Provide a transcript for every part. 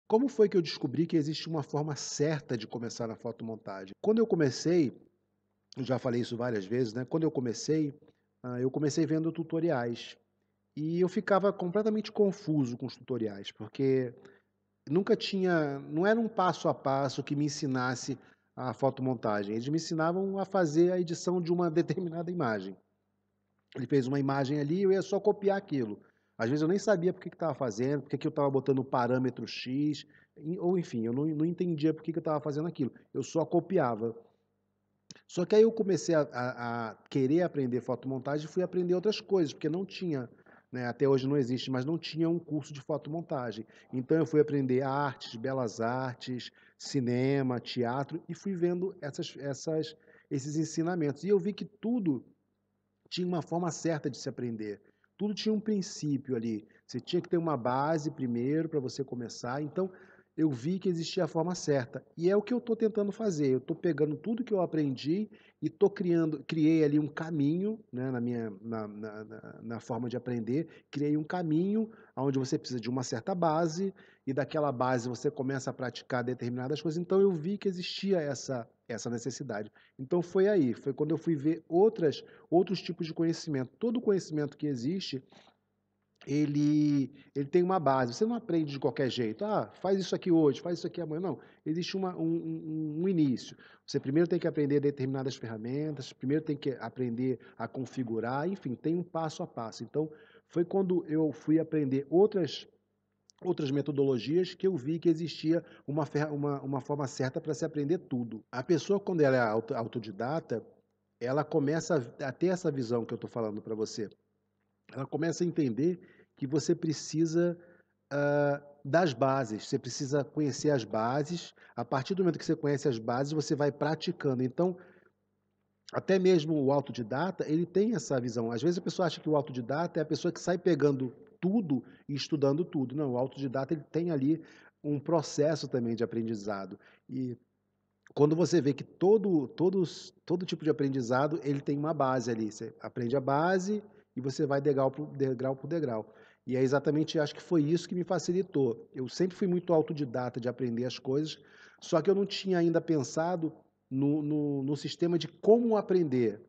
Como foi que eu descobri que existe uma forma certa de começar na fotomontagem? Quando eu comecei, eu já falei isso várias vezes, né, quando eu comecei vendo tutoriais, e eu ficava completamente confuso com os tutoriais, porque não era um passo a passo que me ensinasse a fotomontagem, eles me ensinavam a fazer a edição de uma determinada imagem. Ele fez uma imagem ali, eu ia só copiar aquilo. Às vezes eu nem sabia por que estava fazendo, por que eu estava botando o parâmetro X, ou enfim, eu não entendia por que eu estava fazendo aquilo. Eu só copiava. Só que aí eu comecei a querer aprender fotomontagem e fui aprender outras coisas, porque não tinha, né, até hoje não existe, mas não tinha um curso de fotomontagem. Então eu fui aprender artes, belas artes, cinema, teatro, e fui vendo esses ensinamentos. E eu vi que tudo tinha uma forma certa de se aprender. Tudo tinha um princípio ali. Você tinha que ter uma base primeiro para você começar. Então, eu vi que existia a forma certa. E é o que eu estou tentando fazer. Eu estou pegando tudo que eu aprendi e criei ali um caminho, né, na forma de aprender, criei um caminho onde você precisa de uma certa base, e daquela base você começa a praticar determinadas coisas. Então eu vi que existia essa necessidade. Então foi quando eu fui ver outros tipos de conhecimento. Todo conhecimento que existe, ele tem uma base. Você não aprende de qualquer jeito. Ah, faz isso aqui hoje, faz isso aqui amanhã. Não. Existe um início. Você primeiro tem que aprender determinadas ferramentas, primeiro tem que aprender a configurar, enfim, tem um passo a passo. Então, foi quando eu fui aprender outras metodologias que eu vi que existia uma forma certa para se aprender tudo. A pessoa, quando ela é autodidata, ela começa a ter essa visão que eu estou falando para você. Ela começa a entender que você precisa das bases, você precisa conhecer as bases. A partir do momento que você conhece as bases, você vai praticando. Então, até mesmo o autodidata, ele tem essa visão. Às vezes a pessoa acha que o autodidata é a pessoa que sai pegando tudo e estudando tudo. Não, o autodidata ele tem ali um processo também de aprendizado. E quando você vê que todo tipo de aprendizado, ele tem uma base ali. Você aprende a base e você vai degrau por degrau. E é exatamente, acho que foi isso que me facilitou. Eu sempre fui muito autodidata de aprender as coisas, só que eu não tinha ainda pensado no sistema de como aprender.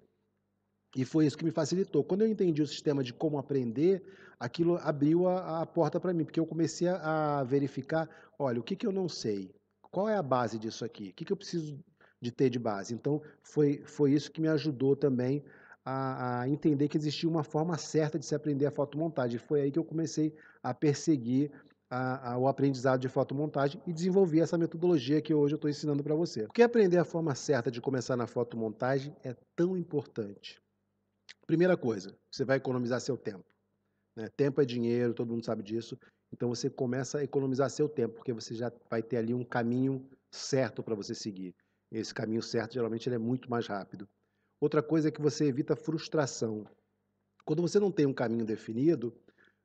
E foi isso que me facilitou. Quando eu entendi o sistema de como aprender, aquilo abriu a porta para mim, porque eu comecei a verificar, olha, o que, que eu não sei? Qual é a base disso aqui? O que, que eu preciso de ter de base? Então, foi isso que me ajudou também a entender que existia uma forma certa de se aprender a fotomontagem. Foi aí que eu comecei a perseguir o aprendizado de fotomontagem e desenvolvi essa metodologia que hoje eu estou ensinando para você. Por que aprender a forma certa de começar na fotomontagem é tão importante? Primeira coisa, você vai economizar seu tempo, né? Tempo é dinheiro, todo mundo sabe disso. Então você começa a economizar seu tempo, porque você já vai ter ali um caminho certo para você seguir. Esse caminho certo, geralmente, ele é muito mais rápido. Outra coisa é que você evita frustração. Quando você não tem um caminho definido,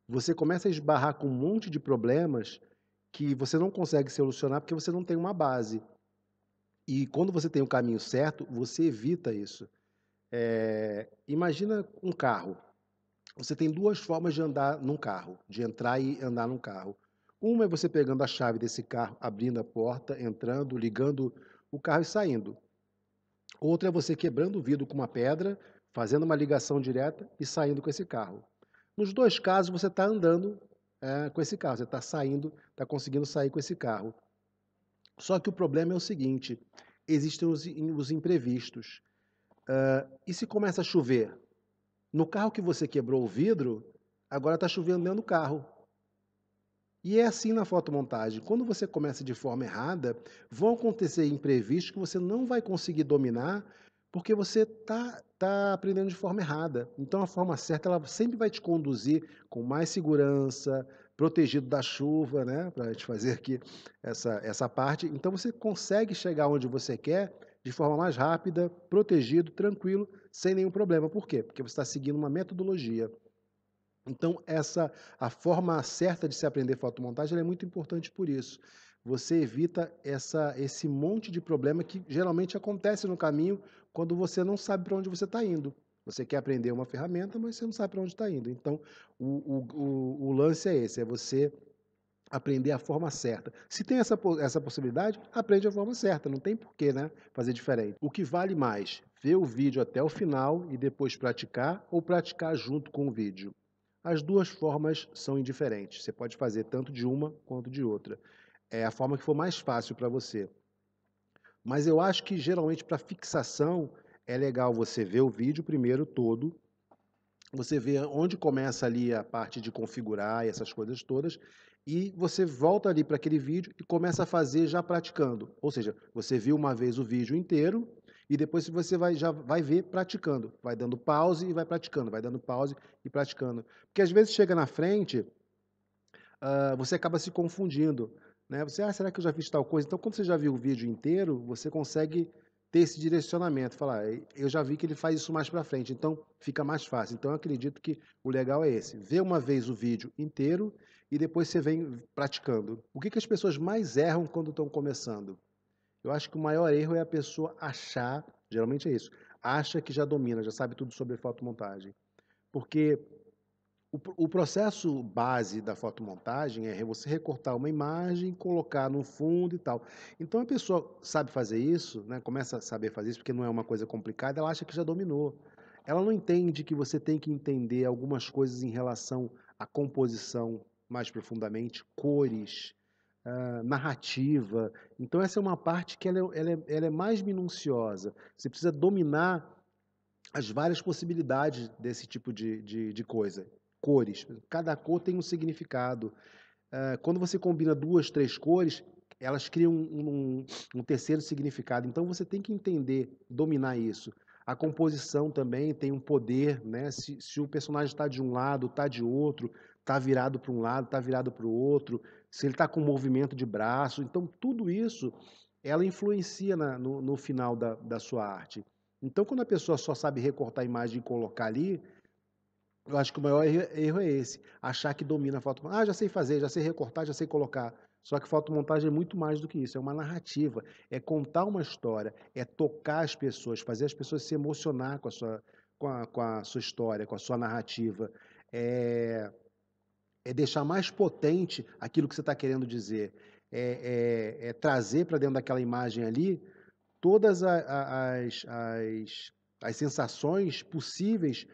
você começa a esbarrar com um monte de problemas que você não consegue solucionar porque você não tem uma base. E quando você tem o caminho certo, você evita isso. Imagina um carro. Você tem duas formas de andar num carro, de entrar e andar num carro. Uma é você pegando a chave desse carro, abrindo a porta, entrando, ligando o carro e saindo. Outra é você quebrando o vidro com uma pedra, fazendo uma ligação direta e saindo com esse carro. Nos dois casos, você está andando com esse carro, você está saindo, está conseguindo sair com esse carro. Só que o problema é o seguinte: existem os imprevistos. E se começa a chover? No carro que você quebrou o vidro, agora está chovendo dentro do carro. E é assim na fotomontagem. Quando você começa de forma errada, vão acontecer imprevistos que você não vai conseguir dominar porque você tá aprendendo de forma errada. Então a forma certa ela sempre vai te conduzir com mais segurança, protegido da chuva, né? Para a gente fazer aqui essa parte. Então você consegue chegar onde você quer de forma mais rápida, protegido, tranquilo, sem nenhum problema. Por quê? Porque você está seguindo uma metodologia. Então, a forma certa de se aprender fotomontagem ela é muito importante por isso. Você evita esse monte de problema que geralmente acontece no caminho quando você não sabe para onde você está indo. Você quer aprender uma ferramenta, mas você não sabe para onde está indo. Então, o lance é esse, é você aprender a forma certa. Se tem essa possibilidade, aprende a forma certa, não tem porquê, né, fazer diferente. O que vale mais, ver o vídeo até o final e depois praticar ou praticar junto com o vídeo? As duas formas são indiferentes, você pode fazer tanto de uma quanto de outra. É a forma que for mais fácil para você. Mas eu acho que geralmente para fixação é legal você ver o vídeo primeiro todo, você vê onde começa ali a parte de configurar e essas coisas todas, e você volta ali para aquele vídeo e começa a fazer já praticando. Ou seja, você viu uma vez o vídeo inteiro e depois você já vai ver praticando. Vai dando pause e vai praticando, vai dando pause e praticando. Porque às vezes chega na frente, você acaba se confundindo, né? Você, será que eu já fiz tal coisa? Então, quando você já viu o vídeo inteiro, você consegue ter esse direcionamento, falar, eu já vi que ele faz isso mais para frente, então fica mais fácil. Então, eu acredito que o legal é esse, ver uma vez o vídeo inteiro e depois você vem praticando. O que as pessoas mais erram quando estão começando? Eu acho que o maior erro é a pessoa achar, geralmente é isso, acha que já domina, já sabe tudo sobre fotomontagem. Porque o processo base da fotomontagem é você recortar uma imagem, colocar no fundo e tal. Então a pessoa sabe fazer isso, né, começa a saber fazer isso, porque não é uma coisa complicada, ela acha que já dominou. Ela não entende que você tem que entender algumas coisas em relação à composição mais profundamente, cores, narrativa. Então essa é uma parte que ela é mais minuciosa. Você precisa dominar as várias possibilidades desse tipo de coisa. Cores. Cada cor tem um significado. Quando você combina duas, três cores, elas criam um terceiro significado. Então você tem que entender, dominar isso. A composição também tem um poder, né? Se o personagem está de um lado, está de outro, está virado para um lado, está virado para o outro, se ele está com movimento de braço. Então, tudo isso ela influencia no final da sua arte. Então, quando a pessoa só sabe recortar a imagem e colocar ali, eu acho que o maior erro é esse, achar que domina a fotomontagem. Ah, já sei fazer, já sei recortar, já sei colocar. Só que fotomontagem é muito mais do que isso, é uma narrativa, é contar uma história, é tocar as pessoas, fazer as pessoas se emocionar com a sua história, com a sua narrativa. É, é deixar mais potente aquilo que você está querendo dizer. É trazer para dentro daquela imagem ali todas as sensações possíveis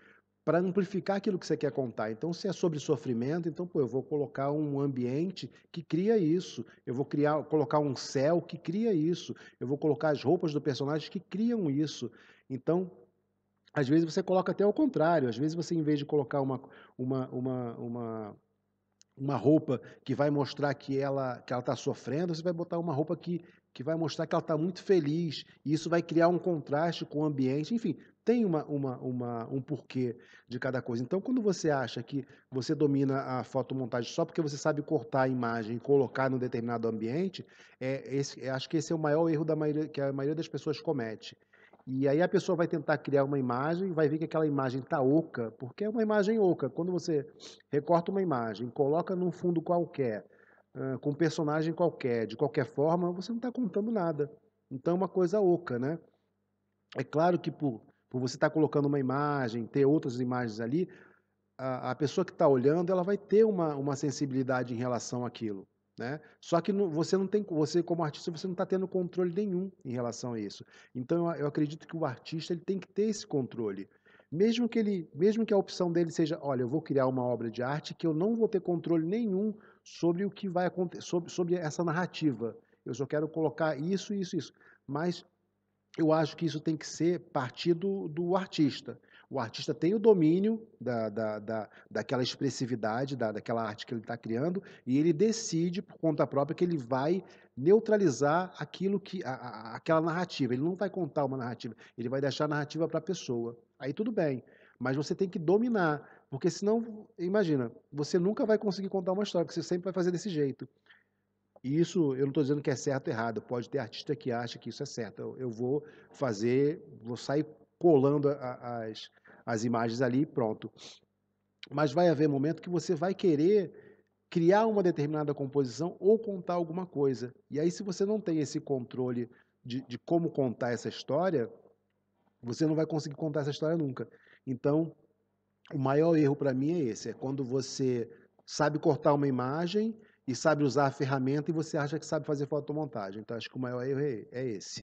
para amplificar aquilo que você quer contar. Então, se é sobre sofrimento, então, pô, eu vou colocar um ambiente que cria isso. Eu vou colocar um céu que cria isso. Eu vou colocar as roupas do personagem que criam isso. Então, às vezes você coloca até ao contrário. Às vezes você, em vez de colocar uma, uma, uma, uma roupa que vai mostrar que ela está sofrendo, você vai botar uma roupa que vai mostrar que ela está muito feliz, e isso vai criar um contraste com o ambiente, enfim, tem um porquê de cada coisa. Então, quando você acha que você domina a fotomontagem só porque você sabe cortar a imagem e colocar num determinado ambiente, acho que esse é o maior erro que a maioria das pessoas comete. E aí a pessoa vai tentar criar uma imagem, vai ver que aquela imagem está oca, porque é uma imagem oca. Quando você recorta uma imagem, coloca num fundo qualquer, com um personagem qualquer, de qualquer forma, você não está contando nada. Então é uma coisa oca, né? É claro que por você estar colocando uma imagem, ter outras imagens ali, a pessoa que está olhando, ela vai ter uma sensibilidade em relação àquilo, né? Só que você não tem, você como artista, você não está tendo controle nenhum em relação a isso. Então eu acredito que o artista ele tem que ter esse controle. Mesmo que a opção dele seja, olha, eu vou criar uma obra de arte que eu não vou ter controle nenhum sobre o que vai acontecer, sobre essa narrativa. Eu só quero colocar isso, isso, isso. Mas eu acho que isso tem que ser partir do artista. O artista tem o domínio daquela expressividade, daquela arte que ele está criando, e ele decide, por conta própria, que ele vai neutralizar aquela narrativa. Ele não vai contar uma narrativa, ele vai deixar a narrativa para a pessoa. Aí tudo bem, mas você tem que dominar, porque senão, imagina, você nunca vai conseguir contar uma história, porque você sempre vai fazer desse jeito. E isso eu não estou dizendo que é certo ou errado, pode ter artista que acha que isso é certo. Eu vou sair colando as imagens ali e pronto. Mas vai haver momento que você vai querer criar uma determinada composição ou contar alguma coisa. E aí, se você não tem esse controle de como contar essa história, você não vai conseguir contar essa história nunca. Então, o maior erro para mim é esse, é quando você sabe cortar uma imagem e sabe usar a ferramenta e você acha que sabe fazer fotomontagem. Então, acho que o maior erro é esse.